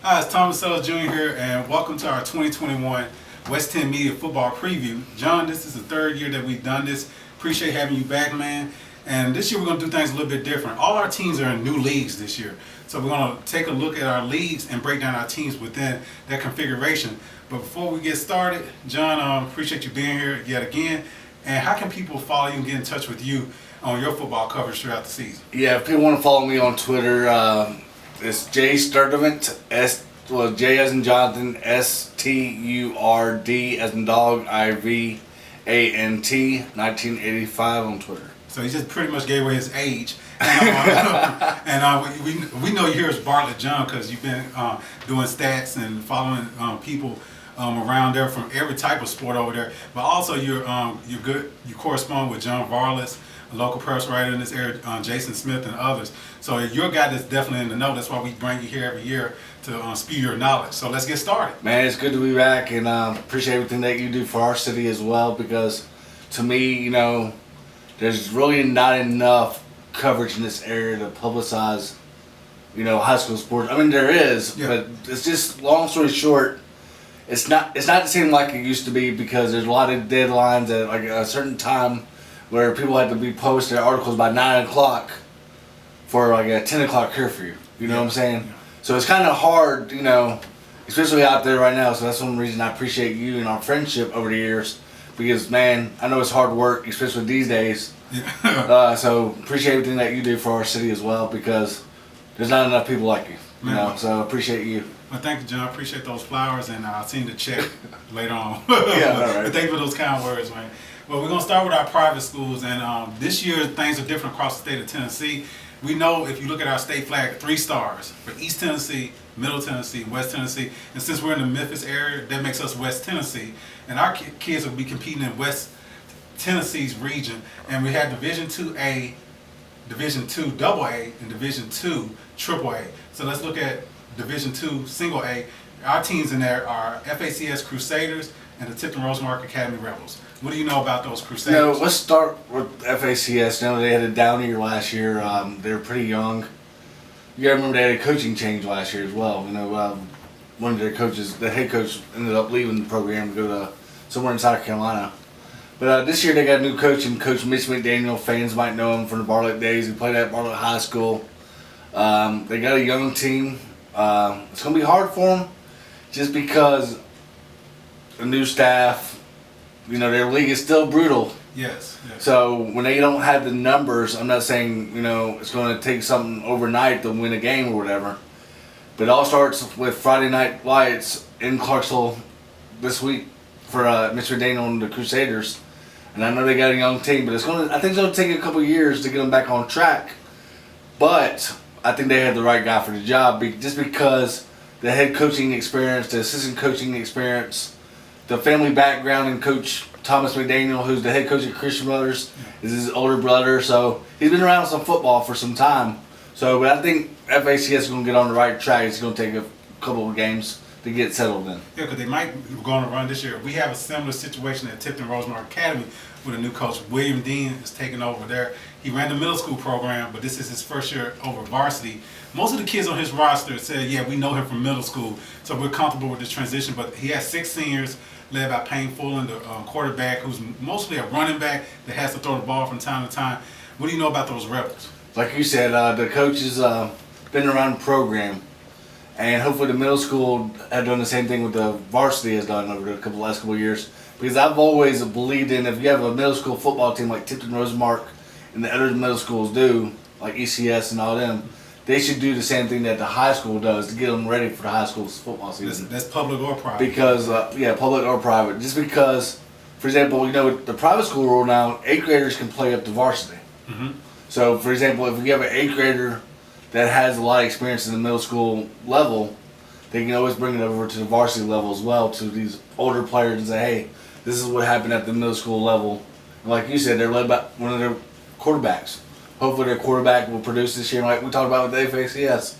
Hi, it's Thomas Sellers Jr. here, and welcome to our 2021 West 10 Media Football Preview. John, this is the third year that we've done this. Appreciate having you back, man. And this year we're going to do things a little bit different. All our teams are in new leagues this year. So we're going to take a look at our leagues and break down our teams within that configuration. But before we get started, John, appreciate you being here yet again. And how can people follow you and get in touch with you on your football coverage throughout the season? Yeah, if people want to follow me on Twitter, it's J Sturdivant, J as in Jonathan, STURD as in dog, IVANT, 1985 on Twitter. So he just pretty much gave away his age. And we know you here as Bartlett John because you've been doing stats and following people around there from every type of sport over there. But also you're good. You correspond with John Varlas, a local press writer in this area, Jason Smith and others. So you're a guy that's definitely in the know. That's why we bring you here every year to spew your knowledge. So let's get started. Man, it's good to be back, and appreciate everything that you do for our city as well, because to me, you know, there's really not enough coverage in this area to publicize, you know, high school sports. I mean, there is, but it's just, long story short, it's not the same like it used to be, because there's a lot of deadlines at like a certain time where people had to be posting their articles by 9 o'clock for like a 10 o'clock curfew. You know what I'm saying? Yeah. So it's kind of hard, you know, especially out there right now. So that's one reason I appreciate you and our friendship over the years, because, man, I know it's hard work, especially these days. Yeah. So appreciate everything that you do for our city as well, because there's not enough people like you. You know, so appreciate you. Well, thank you, John. I appreciate those flowers, and I'll send the check later on. Yeah, all right. But thank you for those kind words, man. Well, we're going to start with our private schools, and this year things are different across the state of Tennessee. We know if you look at our state flag, 3 stars for East Tennessee, Middle Tennessee, West Tennessee. And since we're in the Memphis area, that makes us West Tennessee. And our kids will be competing in West Tennessee's region. And we have Division II-A, Division II AA, and Division II AAA. So let's look at Division II Single A. Our teams in there are FACS Crusaders and the Tipton Rosemark Academy Rebels. What do you know about those Crusaders? You know, let's start with FACS. Now they had a down year last year. They were pretty young. You gotta remember they had a coaching change last year as well. You know, one of their coaches, the head coach, ended up leaving the program to go to somewhere in South Carolina. But this year they got a new coach, and Coach Mitch McDaniel. Fans might know him from the Bartlett days. He played at Bartlett High School. They got a young team. It's gonna be hard for them, just because the new staff. You know, their league is still brutal. Yes. So when they don't have the numbers, I'm not saying, you know, it's going to take something overnight to win a game or whatever. But it all starts with Friday Night Lights in Clarksville this week for Mr. Daniel and the Crusaders. And I know they got a young team, but I think it's going to take a couple years to get them back on track. But I think they had the right guy for the job, just because the head coaching experience, the assistant coaching experience, the family background, and Coach Thomas McDaniel, who's the head coach at Christian Brothers, is his older brother. So he's been around some football for some time. So, but I think FACS is going to get on the right track. It's going to take a couple of games to get settled in. Yeah, because they might go on a run this year. We have a similar situation at Tipton Rosemark Academy with a new coach. William Dean is taking over there. He ran the middle school program, but this is his first year over varsity. Most of the kids on his roster said, yeah, we know him from middle school, so we're comfortable with this transition. But he has 6 seniors, led by Payne Fullen, the quarterback, who's mostly a running back that has to throw the ball from time to time. What do you know about those Rebels? Like you said, the coach has been around the program, and hopefully the middle school had done the same thing with the varsity has done over the last couple of years. Because I've always believed in, if you have a middle school football team like Tipton Rosemark and the other middle schools do, like ECS and all them, they should do the same thing that the high school does to get them ready for the high school's football season. That's public or private? Because, public or private. Just because, for example, you know, the private school rule now, 8th graders can play up to varsity. Mm-hmm. So, for example, if you have an 8th grader that has a lot of experience in the middle school level, they can always bring it over to the varsity level as well, to these older players, and say, hey, this is what happened at the middle school level. And like you said, they're led by one of their quarterbacks. Hopefully their quarterback will produce this year. Like we talked about with the FACS,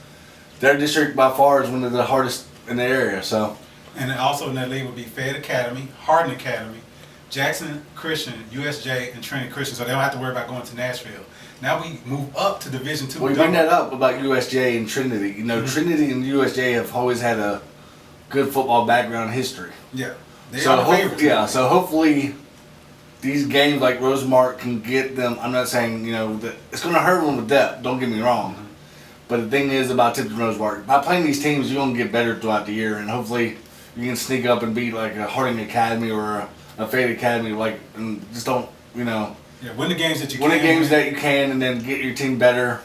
their district by far is one of the hardest in the area. So, and also in that league would be Fayette Academy, Hardin Academy, Jackson Christian, USJ, and Trinity Christian. So they don't have to worry about going to Nashville. Now we move up to Division II. Well, you bring that up about USJ and Trinity. You know, Trinity and USJ have always had a good football background history. Yeah. They are the favorites. Yeah, so hopefully these games like Rosemart can get them. I'm not saying, you know, that it's going to hurt them with depth, don't get me wrong. But the thing is about Tipton Rosemart, by playing these teams, you're going to get better throughout the year, and hopefully you can sneak up and beat like a Harding Academy or a Fayette Academy, like, and just don't, you know. Yeah, win the games that you can. Win the games that you can, and then get your team better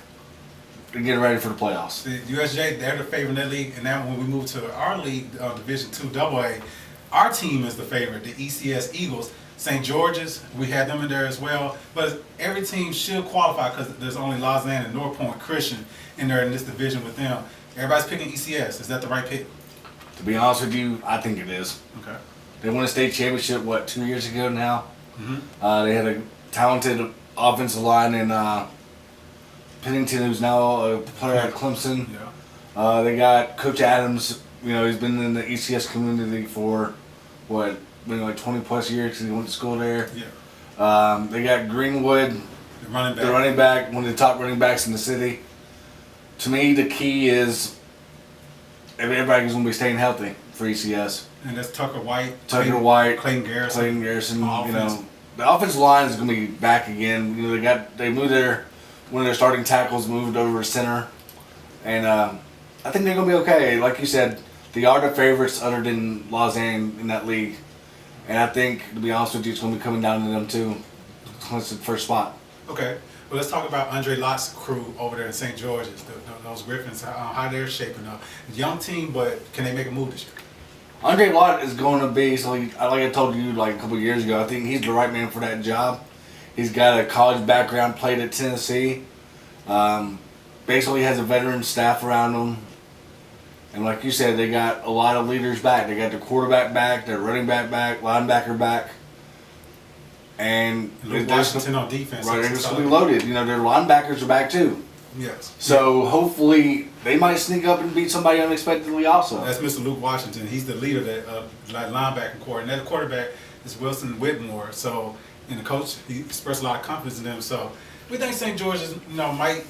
and get ready for the playoffs. The USJ, they're the favorite in that league, and now when we move to our league, Division II AA, our team is the favorite, the ECS Eagles. St. George's, we had them in there as well, but every team should qualify because there's only Lausanne and North Point Christian in there in this division with them. Everybody's picking ECS. Is that the right pick? To be honest with you, I think it is. Okay. They won a state championship, 2 years ago now? Mm-hmm. They had a talented offensive line in Pennington, who's now a player at Clemson. Yeah. They got Coach Adams. You know, he's been in the ECS community for, like 20 plus years because he went to school there. Yeah. They got Greenwood, the running back, one of the top running backs in the city. To me, the key is everybody's going to be staying healthy for ECS. And that's Tucker White, Clayton Garrison. You know, the offensive line is going to be back again. You know, they moved one of their starting tackles moved over to center, and I think they're going to be okay. Like you said, they are the favorites other than Lausanne in that league, and I think, to be honest with you, it's going to be coming down to them too. It's the first spot. Okay. Well, let's talk about Andre Lott's crew over there in St. George's, those Gryphons, how they're shaping up. Young team, but can they make a move this year? Andre Lott is going to be, like I told you like a couple of years ago, I think he's the right man for that job. He's got a college background, played at Tennessee. Basically has a veteran staff around him. And like you said, they got a lot of leaders back. They got their quarterback back, their running back back, linebacker back. And Luke Washington on defense. Right, they're just going to be loaded. You know, their linebackers are back too. Yes. So hopefully they might sneak up and beat somebody unexpectedly also. That's Mr. Luke Washington. He's the leader of that linebacking core. And that quarterback is Wilson Whitmore. So, and the coach, he expressed a lot of confidence in them. So we think St. George's, might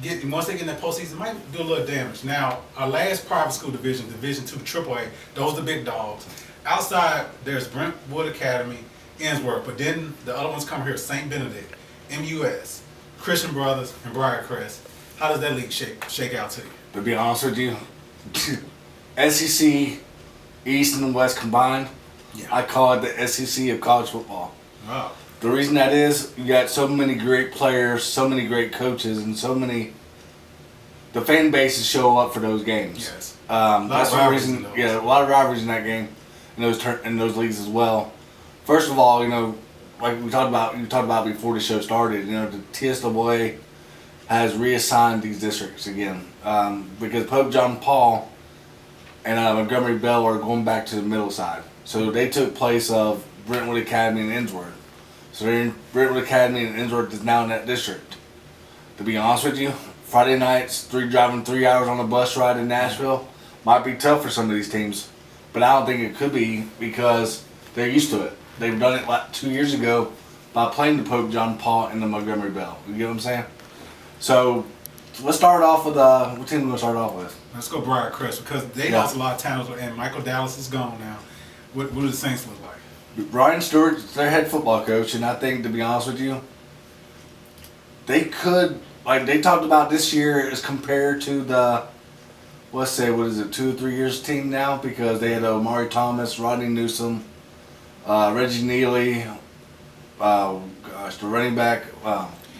get, once they get in that postseason, might do a little damage. Now, our last private school division, Division II AAA, those are the big dogs. Outside, there's Brentwood Academy, Innsworth, but then the other ones come here, St. Benedict, MUS, Christian Brothers, and Briarcrest. How does that league shake out to you? To be honest with you, SEC, East and West combined, I call it the SEC of college football. Wow. The reason that is, you got so many great players, so many great coaches, and the fan bases show up for those games. Yes. That's the reason. Yeah, a lot of rivalries in that game, in those leagues as well. First of all, like you talked about before the show started, the TSAA has reassigned these districts again because Pope John Paul and Montgomery Bell are going back to the middle side. So they took place of Brentwood Academy and Innsworth. So they're in Brentwood Academy and Innsworth is now in that district. To be honest with you, Friday nights, driving 3 hours on a bus ride in Nashville might be tough for some of these teams. But I don't think it could be because they're used to it. They've done it like 2 years ago by playing the Pope John Paul and the Montgomery Bell. You get what I'm saying? So let's start off with what team are we going to start off with? Let's go Briarcrest because they lost a lot of talent and Michael Dallas is gone now. What do the Saints look like? Brian Stewart's their head football coach, and I think, to be honest with you, they could, like they talked about this year as compared to the, let's say, 2 or 3 years team now, because they had Omari Thomas, Rodney Newsom, Reggie Neely, the running back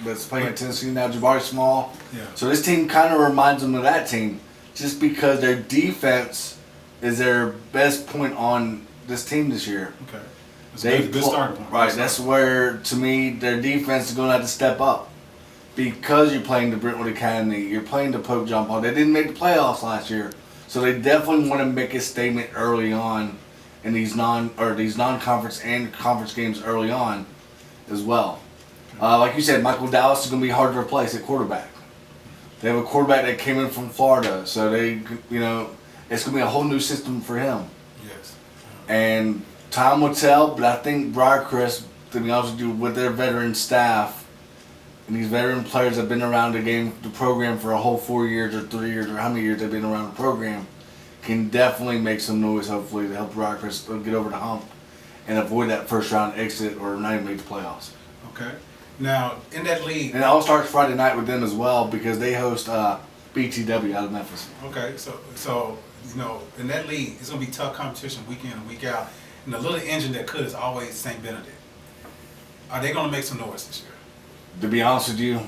that's playing at Tennessee now, Jabari Small. Yeah. So this team kind of reminds them of that team, just because their defense is their best point on this team this year. Okay. That's a good starting point. Right, that's where, to me, their defense is going to have to step up. Because you're playing the Brentwood Academy, you're playing the Pope John Paul. They didn't make the playoffs last year. So they definitely want to make a statement early on in these non-conference and conference games early on as well. Like you said, Michael Dallas is going to be hard to replace at quarterback. They have a quarterback that came in from Florida, so it's going to be a whole new system for him. Yes. And time will tell, but I think Briarcrest, to be honest with you, with their veteran staff, and these veteran players have been around the program for a whole 4 years or 3 years or how many years they've been around the program, can definitely make some noise, hopefully, to help Briarcrest get over the hump and avoid that first round exit or not even make the playoffs. Okay. Now, in that league... And it all starts Friday night with them as well because they host BTW out of Memphis. Okay, so you know, in that league, it's going to be tough competition week in and week out. And the little engine that could is always St. Benedict. Are they going to make some noise this year? To be honest with you,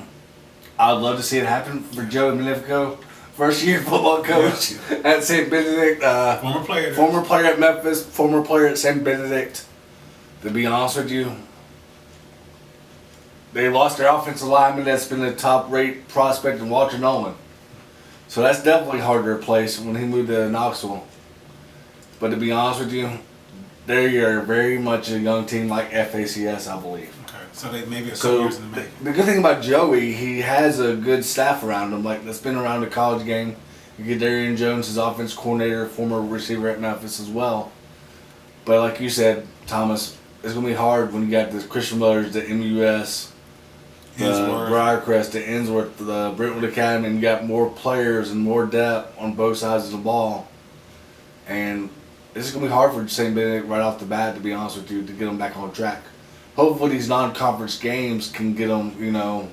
I'd love to see it happen for Joe Magnifico, first year football coach at St. Benedict. Former player at Memphis, former player at St. Benedict. To be honest with you, they lost their offensive lineman that's been a top-rate prospect in Walter Nolan. So that's definitely hard to replace when he moved to Knoxville. But to be honest with you, they are very much a young team like FACS, I believe. Okay, so they maybe a couple years in the making. The good thing about Joey, he has a good staff around him, like that's been around the college game. You get Darian Jones, his offense coordinator, former receiver at Memphis as well. But like you said, Thomas, it's going to be hard when you got the Christian Brothers, the MUS, the Briarcrest, the Innsworth, the Brentwood Academy, and you got more players and more depth on both sides of the ball. And this is going to be hard for St. Benedict right off the bat, to be honest with you, to get them back on track. Hopefully these non-conference games can get them, you know,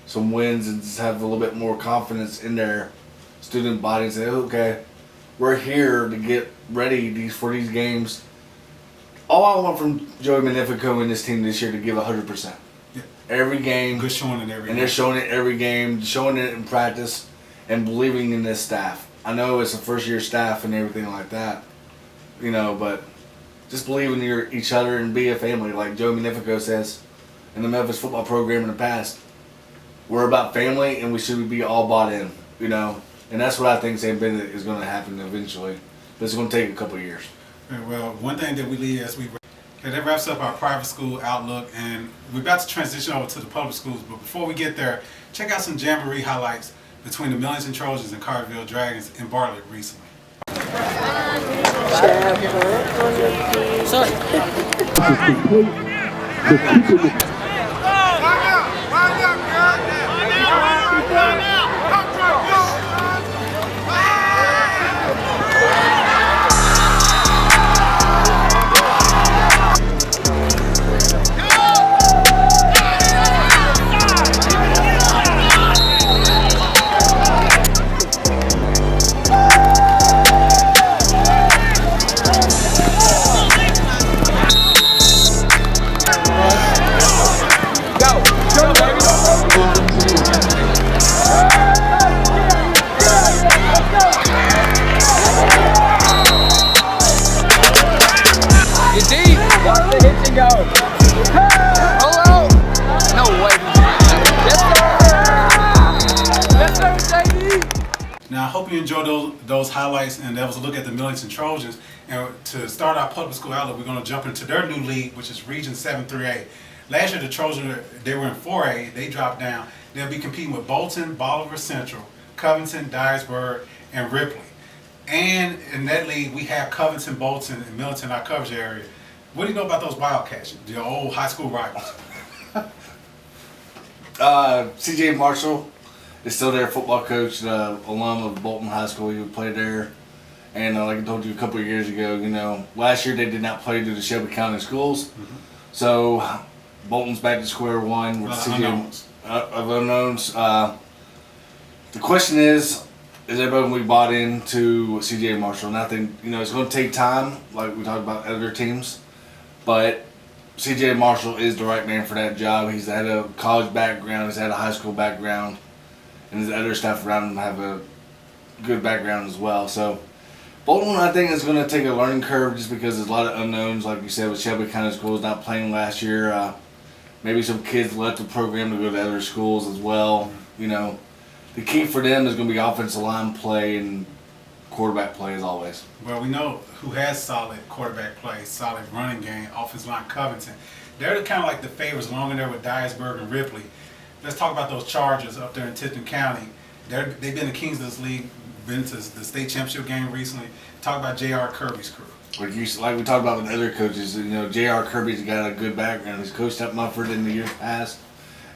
some wins and just have a little bit more confidence in their student body and say, okay, we're here to get ready for these games. All I want from Joey Magnifico and this team this year to give 100%. Yeah. Every game. Good showing in every game. And they're showing it every game, showing it in practice, and believing in this staff. I know it's a first-year staff and everything like that, you know, but just believe in each other and be a family. Like Joey Magnifico says in the Memphis football program in the past, we're about family and we should be all bought in, you know. And that's what I think St. Benedict is going to happen eventually. But it's going to take a couple of years. Okay, well, one thing that we lead as we... Okay, that wraps up our private school outlook, and we're about to transition over to the public schools. But before we get there, check out some jamboree highlights between the Millington Trojans and Collierville Dragons in Bartlett recently. Now, I hope you enjoyed those highlights, and that was a look at the Millington Trojans. And to start our public school outlook, we're going to jump into their new league, which is Region 7-3A. Last year, the Trojans, they were in 4A. They dropped down. They'll be competing with Bolton, Bolivar Central, Covington, Dyersburg, and Ripley. And in that league, we have Covington, Bolton, and Millington, our coverage area. What do you know about those Wildcats, the old high school rivals? CJ Marshall is still their football coach, alum of Bolton High School. He played there. And like I told you a couple of years ago, you know, last year they did not play due to the Shelby County schools. Mm-hmm. So Bolton's back to square one with CJ of unknowns. The question is everybody going to be bought into CJ Marshall? And I think, you know, it's going to take time, like we talked about other teams. But CJ Marshall is the right man for that job. He's had a college background, he's had a high school background, and his other staff around him have a good background as well. So Bolton, I think, is going to take a learning curve just because there's a lot of unknowns, like you said, with Shelby County schools not playing last year. Maybe some kids left the program to go to other schools as well. You know, the key for them is going to be offensive line play and quarterback play as always. Well, we know who has solid quarterback play, solid running game, offensive line Covington. They're kind of like the favorites along in there with Dyersburg and Ripley. Let's talk about those Chargers up there in Tipton County. They've been the kings of this league, been to the state championship game recently. Talk about J.R. Kirby's crew. Like we talked about with other coaches, you know, J.R. Kirby's got a good background. He's coached at Munford in the years past.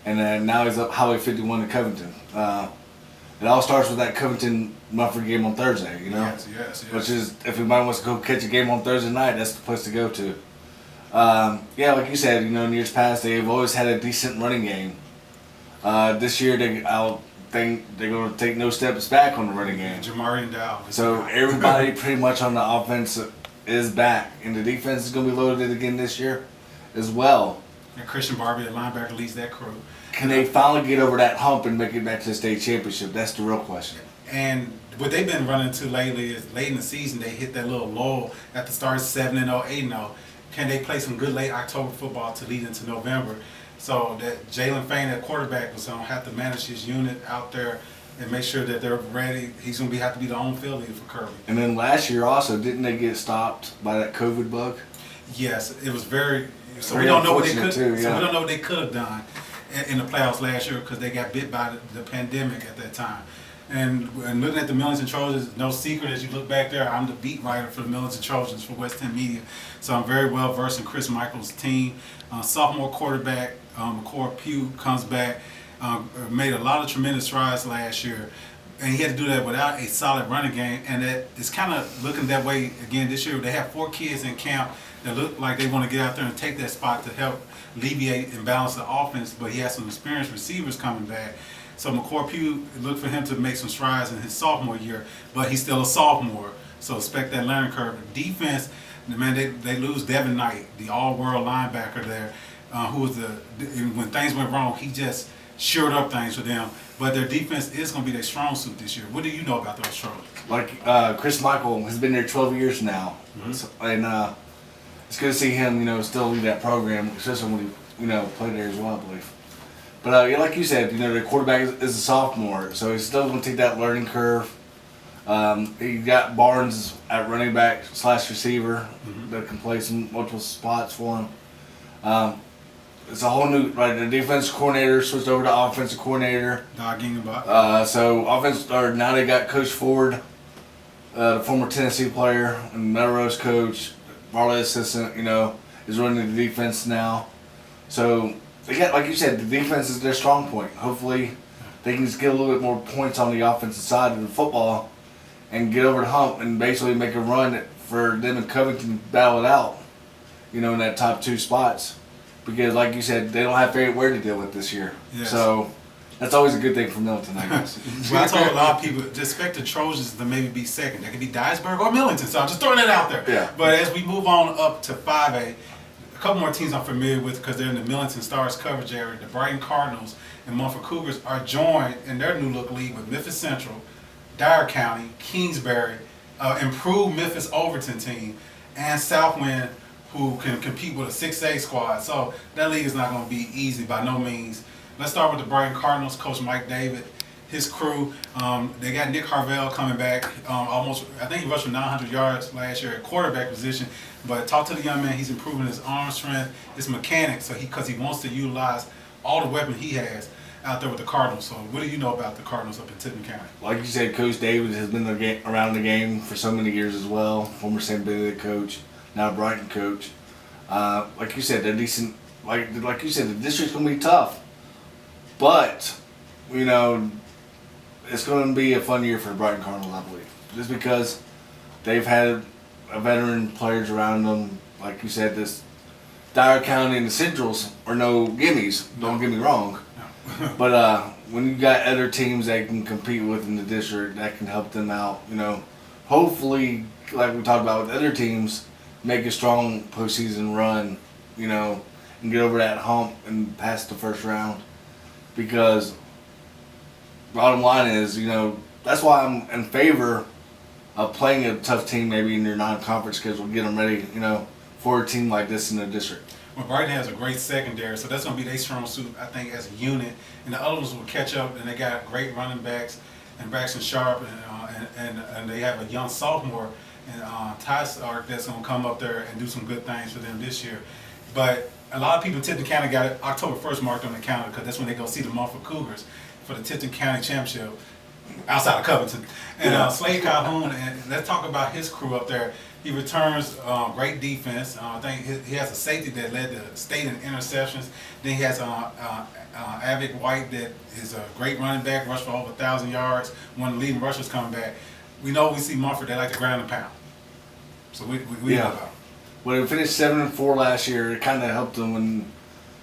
and then now he's up Highway 51 to Covington. It all starts with that Covington Muffler game on Thursday, you know? Yes. Which is, if anybody wants to go catch a game on Thursday night, that's the place to go to. Yeah, like you said, you know, in years past, they've always had a decent running game. This year, I think they're going to take no steps back on the running game. Jamari and Dow. So everybody pretty much on the offense is back, and the defense is going to be loaded again this year as well. And Christian Barbie, the linebacker, leads that crew. Can they finally get over that hump and make it back to the state championship? That's the real question. And what they've been running into lately is late in the season, they hit that little lull at the start, 7-0, 8-0. Can they play some good late October football to lead into November? So that Jalen Fain at quarterback was going to have to manage his unit out there and make sure that they're ready. He's going to have to be the home field leader for Kirby. And then last year also, didn't they get stopped by that COVID bug? Yes, it was very. So Very we don't know what they could. unfortunate too, So yeah. we don't know what they could have done in the playoffs last year because they got bit by the pandemic at that time. And looking at the Millington Trojans, no secret as you look back there, I'm the beat writer for the Millington Trojans for West 10 Media. So I'm very well versed in Chris Michael's team. Sophomore quarterback, Mccoy Pugh comes back, made a lot of tremendous strides last year. And he had to do that without a solid running game. And that it's kind of looking that way again this year. They have 4 kids in camp that look like they want to get out there and take that spot to help alleviate and balance the offense. But he has some experienced receivers coming back. So McCoy Pugh, look for him to make some strides in his sophomore year, but he's still a sophomore, so expect that learning curve. Defense, man, they lose Devin Knight, the all-world linebacker there, who was when things went wrong, he just shored up things for them. But their defense is going to be their strong suit this year. What do you know about those Trojans? Like Chris Michael has been there 12 years now, so, and it's good to see him, you know, still lead that program, especially when he, you know, played there as well, I believe. But yeah, like you said, you know, the quarterback is a sophomore, so he's still going to take that learning curve. He got Barnes at running back / receiver that can play some multiple spots for him. It's a whole new, like the defensive coordinator switched over to offensive coordinator. So now they got Coach Ford, the former Tennessee player and Melrose coach, Bartlett assistant, you know, is running the defense now. So they got, like you said, the defense is their strong point. Hopefully, they can just get a little bit more points on the offensive side of the football and get over the hump and basically make a run for them and Covington to battle it out, you know, in that top 2 spots. Because, like you said, they don't have where to deal with this year. Yes. So that's always a good thing for Millington, I guess. Well, I told a lot of people to expect the Trojans to maybe be second. That could be Dyersburg or Millington. So I'm just throwing that out there. Yeah. But as we move on up to 5A, a couple more teams I'm familiar with because they're in the Millington Stars coverage area. The Brighton Cardinals and Muffler Cougars are joined in their new look league with Memphis Central, Dyer County, Kingsbury, improved Memphis Overton team, and Southwind, who can compete with a 6A squad. So that league is not going to be easy by no means. Let's start with the Brighton Cardinals, Coach Mike David, his crew. They got Nick Harvell coming back. I think he rushed for 900 yards last year at quarterback position. But talk to the young man, he's improving his arm strength, his mechanics, because he wants to utilize all the weapons he has out there with the Cardinals. So what do you know about the Cardinals up in Tippin County? Like you said, Coach David has been around the game for so many years as well. Former St. Benedict coach, now Brighton coach. Like you said, they're decent. Like you said, the district's going to be tough. But, you know, it's going to be a fun year for the Brighton Cardinals, I believe. Just because they've had veteran players around them. Like you said, this Dyer County and the Centrals are no gimmies. Don't get me wrong. No. But when you got other teams that can compete within the district, that can help them out. You know, hopefully, like we talked about with other teams, make a strong postseason run. You know, and get over that hump and pass the first round. Because bottom line is, you know, that's why I'm in favor of playing a tough team maybe in your non-conference schedule, get them ready, you know, for a team like this in the district. Well, Brighton has a great secondary, so that's going to be their strong suit, I think, as a unit. And the others will catch up, and they got great running backs, and Braxton Sharp, and they have a young sophomore, and Ty Stark, that's going to come up there and do some good things for them this year. But a lot of people in Tipton County got October 1st marked on the calendar because that's when they go see the Muffler Cougars for the Tipton County Championship. outside of Covington. And Slade Calhoun, and let's talk about his crew up there. He returns great defense. I think he has a safety that led the state in interceptions. Then he has Avic White that is a great running back, rushed for over 1,000 yards. One of the leading rushers coming back. We know we see Munford, they like to ground and pound. So we know about. When we finished 7-4 last year, it kind of helped them when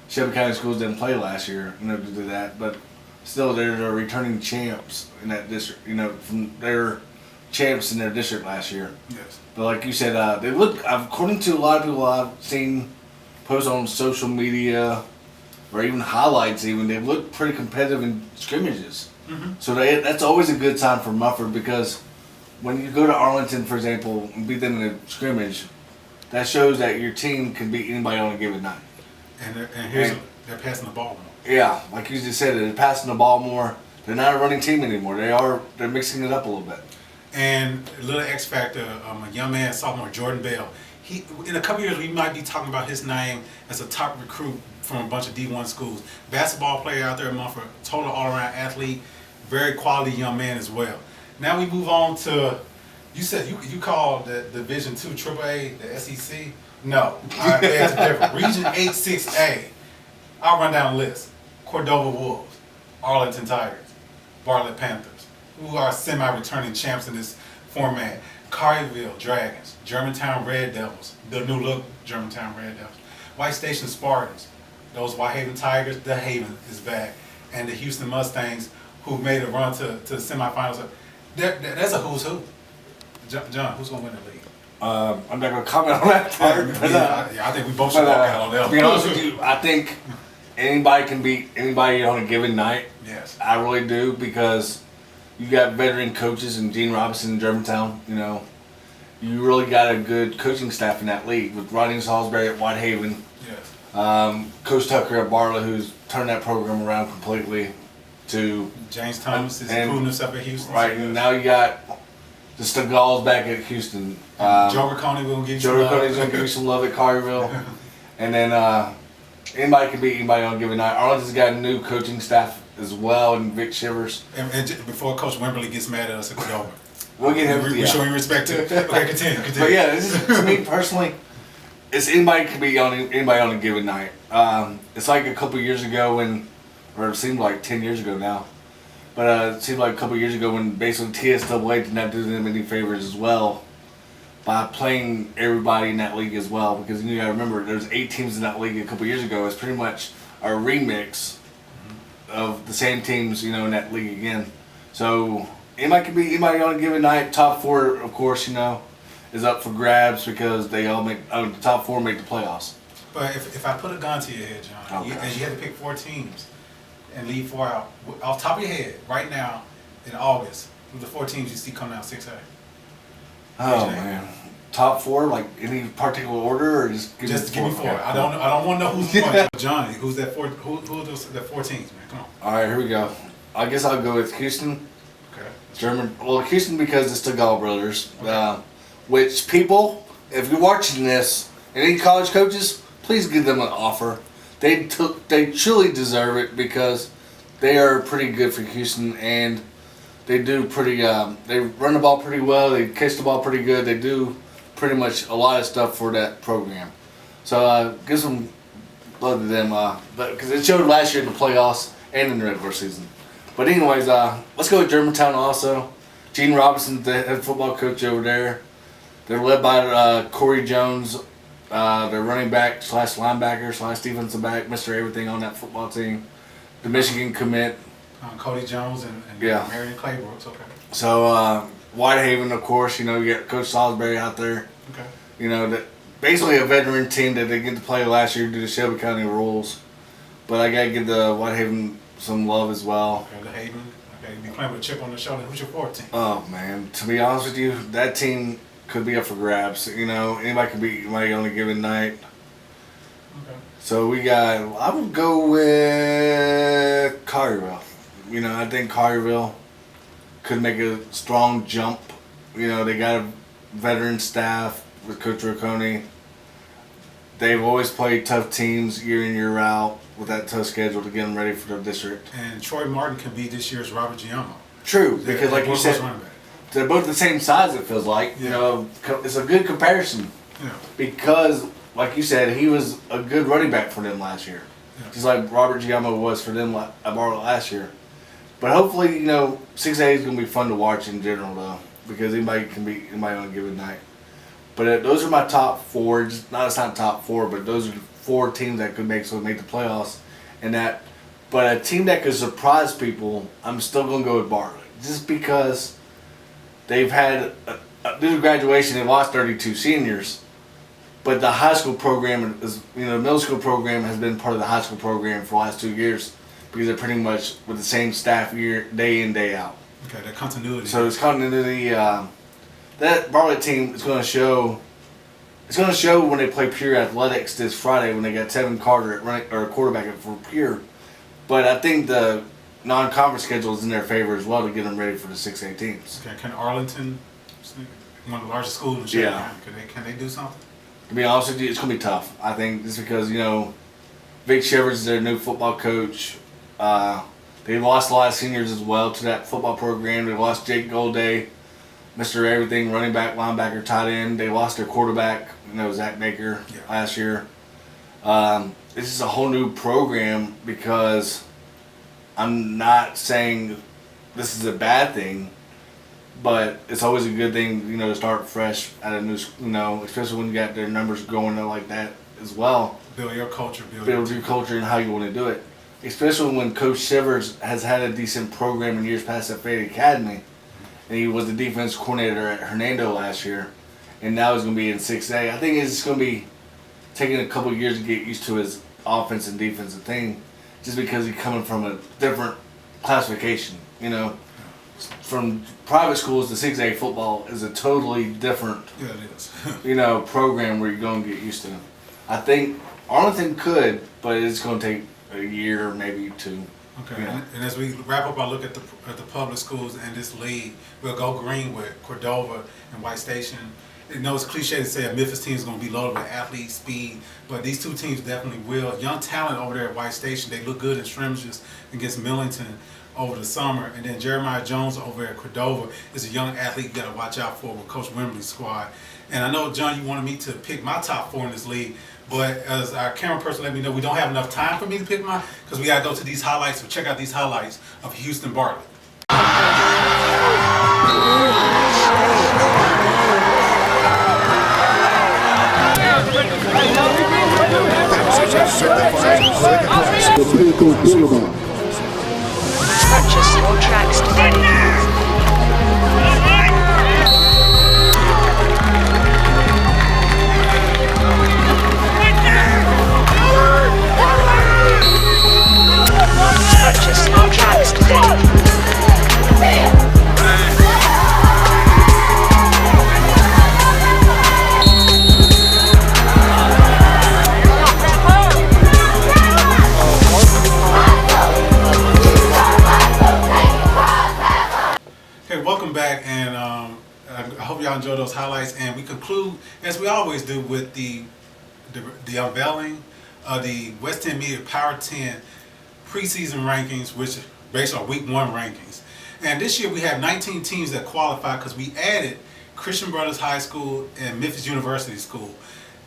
Shelby County Schools didn't play last year, to do that. But still, they're the returning champs in that district. From their champs in their district last year. Yes. But like you said, they look. According to a lot of people I've seen post on social media, or even highlights, they look pretty competitive in scrimmages. Mm-hmm. So that's always a good sign for Muffler, because when you go to Arlington, for example, and beat them in a scrimmage, that shows that your team can beat anybody on a given night. And they're passing the ball more. Yeah, like you just said, they're passing the ball more. They're not a running team anymore. They're mixing it up a little bit. And a little X factor, a young man, sophomore, Jordan Bell. In a couple years, we might be talking about his name as a top recruit from a bunch of D1 schools. Basketball player out there at Muffler, total all-around athlete, very quality young man as well. Now we move on to, you said you called the Division II AAA the SEC? No, all right, that's different. Region 8 6A. I'll run down the list. Cordova Wolves, Arlington Tigers, Bartlett Panthers, who are semi-returning champs in this format. Collierville Dragons, Germantown Red Devils, the new look Germantown Red Devils, White Station Spartans, those Whitehaven Tigers, the Haven is back, and the Houston Mustangs, who made a run to the semifinals. That's a who's who. John, who's going to win the league? I'm not going to comment on that part. I think we both should walk out on that. To be honest with you, I think anybody can beat anybody on a given night. Yes. I really do, because you got veteran coaches in Gene Robinson in Germantown. You really got a good coaching staff in that league with Rodney Salisbury at Whitehaven. Yes. Coach Tucker at Bartlett, who's turned that program around completely. To James Thomas is improving himself at Houston. Right, and now you got the Stegals back at Houston. Joe Riccone will give you some love. Joe Riccone's going to give you some love at Collierville. And then anybody can beat anybody on a given night. Arlington's got a new coaching staff as well, and Vic Shivers. And before Coach Wimberly gets mad at us at Cordova. We'll get him. We show him respect too. Okay, continue. But yeah, this is, to me personally, it's anybody can beat anybody on a given night. It's like a couple years ago or it seemed like 10 years ago now. But it seemed like a couple years ago when basically TSAA did not do them any favors as well by playing everybody in that league as well. Because you got to remember, there's 8 teams in that league a couple years ago. It's pretty much a remix of the same teams, in that league again. So anybody can beat anybody on a given night. Top 4, of course, is up for grabs because they all the top 4 make the playoffs. But if I put a gun to your head, John, and you had to pick 4 teams and leave 4 out, off the top of your head, right now, in August, who the 4 teams you see coming out 6A? Oh man, top 4, like any particular order, or just give me 4? I don't want to know who's one. Johnny, who's that 4? Who are those 4 teams, man? Come on. All right, here we go. I guess I'll go with Houston. Okay. Houston because it's the Gall brothers. Okay. Which people, if you're watching this, and any college coaches, please give them an offer. They truly deserve it because they are pretty good for Houston, and they do pretty. They run the ball pretty well. They catch the ball pretty good. They do pretty much a lot of stuff for that program. So give some love to them, because it showed last year in the playoffs and in the regular season. But anyways, let's go with Germantown also. Gene Robinson, the head football coach over there. They're led by Corey Jones. They're running back / linebacker / defensive back, Mr. Everything on that football team. The Michigan commit. Cody Jones and yeah. Marion Claybrooks, okay. So Whitehaven, of course, you got Coach Salisbury out there. Okay. That basically a veteran team that they get to play last year due to Shelby County rules. But I gotta give the Whitehaven some love as well. Okay, the Haven. Okay, you be playing with a chip on the shoulder. Who's your 4th team? Oh man, to be honest with you, that team could be up for grabs. Anybody can beat anybody on a given night. Okay. So I would go with Collierville. I think Collierville could make a strong jump. They got a veteran staff with Coach Riccone. They've always played tough teams year in, year out with that tough schedule to get them ready for their district. And Troy Martin can be this year's Robert Giammo. True, because like you said, running back. they're both the same size. It feels like it's a good comparison. Yeah. Because like you said, he was a good running back for them last year, just like Robert Giammo was for them last year. But hopefully, 6A is gonna be fun to watch in general though, because anybody can beat anybody on a given night. But those are my top four. It's not top four, but those are 4 teams that could make the playoffs. But a team that could surprise people, I'm still gonna go with Bartlett, just because they've had due to graduation, they lost 32 seniors. But the high school program is, the middle school program has been part of the high school program for the last 2 years, because they're pretty much with the same staff day in, day out. Okay, that continuity. So there's continuity. That Bartlett team is going to show. It's going to show when they play Pure Athletics this Friday, when they got Tevin Carter at quarterback for Pure. But I think the non-conference schedule is in their favor as well to get them ready for the 6A teams. Okay, can Arlington, one of the largest schools in Shelby County, can they do something? To be honest with you, it's going to be tough. I think just because Vic Shivers is their new football coach. They lost a lot of seniors as well to that football program. They lost Jake Golday, Mr. Everything, running back, linebacker, tight end. They lost their quarterback, Zach Baker, last year. This is a whole new program, because I'm not saying this is a bad thing, but it's always a good thing, to start fresh at a new, especially when you got their numbers going like that as well. Build your culture. Build your culture and how you want to do it. Especially when Coach Shivers has had a decent program in years past at Fayette Academy. And he was the defense coordinator at Hernando last year. And now he's going to be in 6A. I think it's going to be taking a couple of years to get used to his offense and defensive thing, just because he's coming from a different classification. From private schools to 6A football is a totally different program where you're going to get used to. I think Arlington could, but it's going to take a year or maybe 2. Okay, and as we wrap up our look at the public schools and this league, we'll go green with Cordova and White Station. It's cliche to say a Memphis team is going to be loaded with athlete speed, but these 2 teams definitely will. Young talent over there at White Station, they look good in scrimmages against Millington over the summer. And then Jeremiah Jones over at Cordova is a young athlete you got to watch out for with Coach Wimbley's squad. And I know, John, you wanted me to pick my top 4 in this league, but as our camera person let me know, we don't have enough time for me to pick mine, because we got to go to these highlights. So check out these highlights of Houston Bartlett. Purchase your tracks today. Purchase your tracks today. Okay, welcome back, and I hope y'all enjoy those highlights. And we conclude, as we always do, with the unveiling of the West 10 Media Power 10 preseason rankings, which are based on week 1 rankings. And this year we have 19 teams that qualify, because we added Christian Brothers High School and Memphis University School.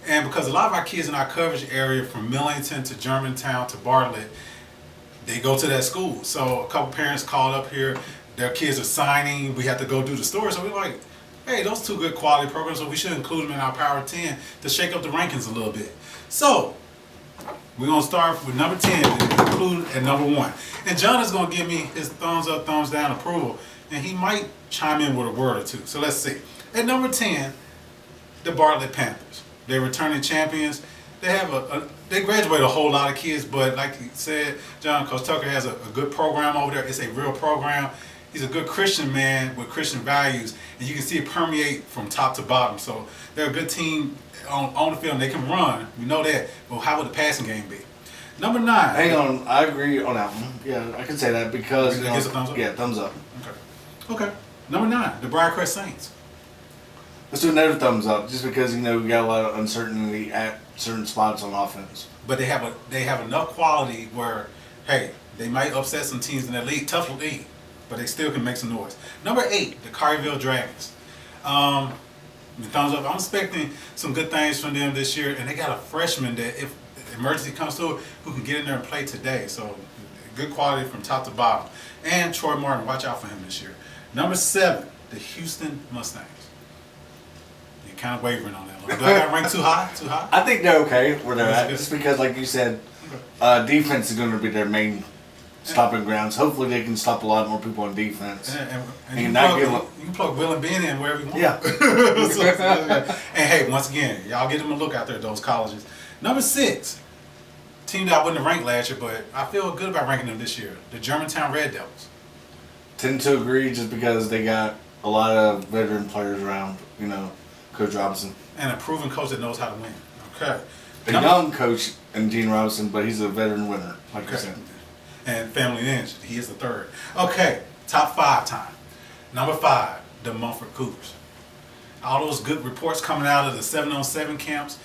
And because a lot of our kids in our coverage area, from Millington to Germantown to Bartlett, they go to that school. So a couple parents called up here, their kids are signing, we have to go do the story. So we're like, hey, those 2 good quality programs, so we should include them in our Power 10 to shake up the rankings a little bit. So we're going to start with number 10 and conclude at number 1. And John is going to give me his thumbs up, thumbs down approval, and he might chime in with a word or 2. So let's see. At number 10, the Bartlett Panthers. They're returning champions. They have they graduate a whole lot of kids, but like you said, John, Coach Tucker has a good program over there. It's a real program. He's a good Christian man with Christian values, and you can see it permeate from top to bottom. So they're a good team on the field, and they can run. We know that. But how would the passing game be? Number 9. Hang on, I agree on that one. Yeah, I can say that because Gives a thumbs up? Yeah, thumbs up. Okay. Number 9, the Briarcrest Saints. Let's do another thumbs up, just because we got a lot of uncertainty at certain spots on offense. But they have enough quality where, hey, they might upset some teams in that league. Tough league. but they still can make some noise. Number 8, the Collierville Dragons. Thumbs up. I'm expecting some good things from them this year, and they got a freshman that, if emergency comes to it, who can get in there and play today. So good quality from top to bottom. And Troy Martin, watch out for him this year. Number 7, the Houston Mustangs. You're kind of wavering on that one. Do I got ranked too high? Too high? I think they're okay where they're That's at. good. Just because, like you said, defense is going to be their main stopping grounds. Hopefully, they can stop a lot more people on defense. And you can plug Will and Ben in wherever you want. Yeah. And hey, once again, y'all get them a look out there at those colleges. Number 6, team that I wouldn't have ranked last year, but I feel good about ranking them this year. The Germantown Red Devils. Tend to agree just because they got a lot of veteran players around, Coach Robinson. And a proven coach that knows how to win. Okay. A young coach in Gene Robinson, but he's a veteran winner, like you said. And family lineage. He is the 3rd. Okay, top 5 time. Number 5, the Muffler Cougars. All those good reports coming out of the 7-on-7 camps.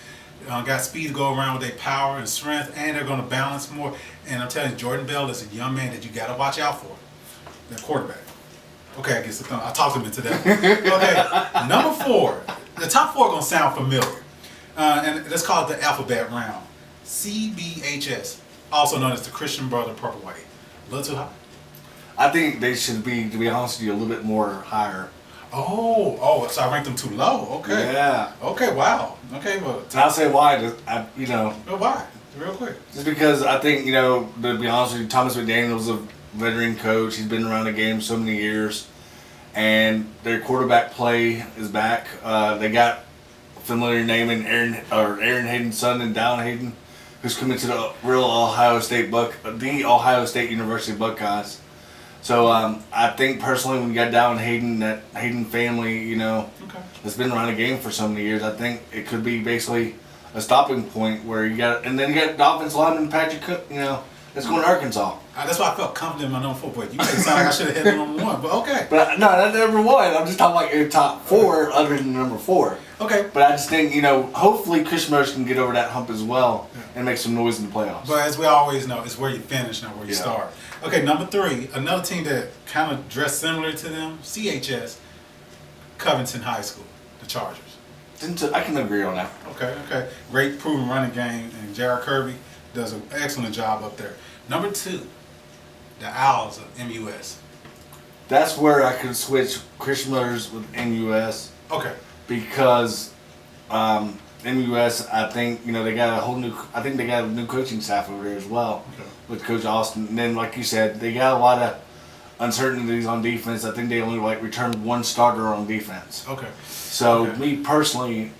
Got speed to go around with their power and strength, and they're going to balance more. And I'm telling you, Jordan Bell is a young man that you got to watch out for. The quarterback. Okay, I guess I talked him into that. Okay, number 4. The top 4 are going to sound familiar. And let's call it the alphabet round. CBHS, also known as the Christian Brother Purple White. A little too high? I think they should be, to be honest with you, a little bit more higher. Oh, so I ranked them too low. Okay. Yeah. Okay, wow. Okay, well. And I'll say why. Why? Real quick. Just because I think, to be honest with you, Thomas McDaniel's a veteran coach. He's been around the game so many years. And their quarterback play is back. They got a familiar name in Aaron Hayden's son and Dallin Hayden, who's coming to the real the Ohio State University Buckeyes. So I think personally, when you got Dallin Hayden, that Hayden family, that's been around the game for so many years, I think it could be basically a stopping point where you got, and then you got the offensive lineman Patrick Cook, that's going to Arkansas. That's why I felt confident in my number 4, but you made it sound like I should have had number 1, but okay. But no, that's number 1. I'm just talking like your top 4 other than number 4. Okay. But I just think, hopefully Crusaders can get over that hump as well and make some noise in the playoffs. But as we always know, it's where you finish, not where you start. Okay, number 3, another team that kind of dressed similar to them, CHS, Covington High School, the Chargers. I can agree on that. Okay. Great proven running game, and Jared Kirby does an excellent job up there. Number 2, the Owls of MUS. That's where I could switch Crusaders with MUS. Okay. Because MUS, I think, they got a new coaching staff over there as well with Coach Austin. And then, like you said, they got a lot of uncertainties on defense. I think they only returned 1 starter on defense. Okay. So me personally,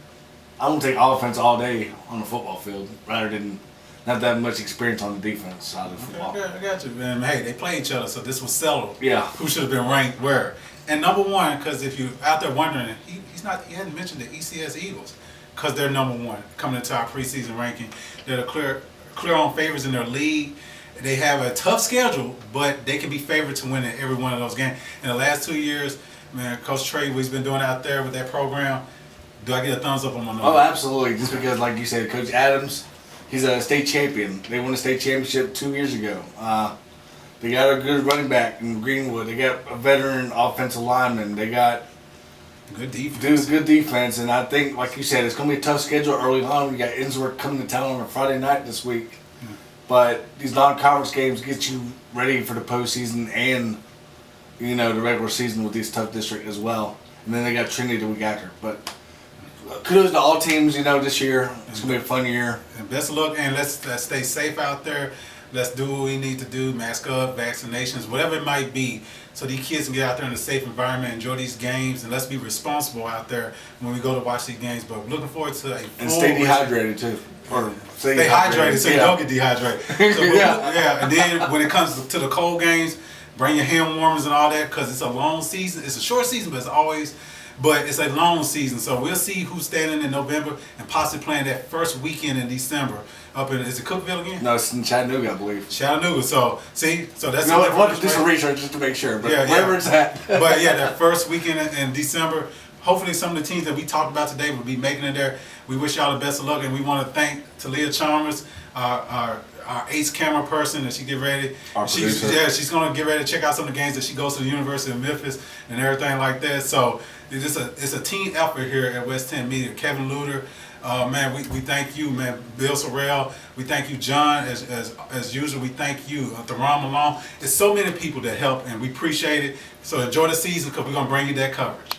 I'm gonna take offense all day on the football field rather than not that much experience on the defense side of football. Okay, I got you. And hey, they play each other, so this was settled. Yeah. Who should have been ranked where? And number 1, because if you're out there wondering, he hadn't mentioned the Ecs Eagles, because they're number 1 coming into our preseason ranking. They're the clear on favorites in their league. They have a tough schedule, but they can be favored to win in every one of those games. In the last 2 years, man, Coach Trey, what he's been doing out there with that program, do I get a thumbs up on my number? Oh, absolutely. Just because, like you said, Coach Adams, he's a state champion. They won a state championship 2 years ago. They got a good running back in Greenwood. They got a veteran offensive lineman. They got good defense. Good defense. And I think, like you said, it's going to be a tough schedule early on. We got Innsworth coming to town on a Friday night this week. But these non-conference games get you ready for the postseason and, the regular season with these tough districts as well. And then they got Trinity the week after. But kudos to all teams, this year. It's going to be a fun year. And best of luck, and let's stay safe out there. Let's do what we need to do, mask up, vaccinations, whatever it might be, so these kids can get out there in a safe environment, enjoy these games, and let's be responsible out there when we go to watch these games. But looking forward to and stay dehydrated too. Or stay hydrated so you don't get dehydrated. So and then when it comes to the cold games, bring your hand warmers and all that, because it's a long season. It's a short season, but it's a long season. So we'll see who's standing in November and possibly playing that first weekend in December up in, is it Cookeville again? No, it's in Chattanooga, I believe. Chattanooga. So that's we'll do some research just to make sure, but wherever it's at. But that first weekend in December, hopefully some of the teams that we talked about today will be making it there. We wish y'all the best of luck, and we want to thank Taliyah Chalmers, our our ace camera person that she get ready. Our producer. She's gonna get ready to check out some of the games that she goes to the University of Memphis and everything like that. So it's a team effort here at West 10 Media. Kevin Luter, man, we thank you, man. Bill Sorrell, we thank you, John, as usual. We thank you, Theron Malone. It's so many people that help, and we appreciate it. So enjoy the season because we're gonna bring you that coverage.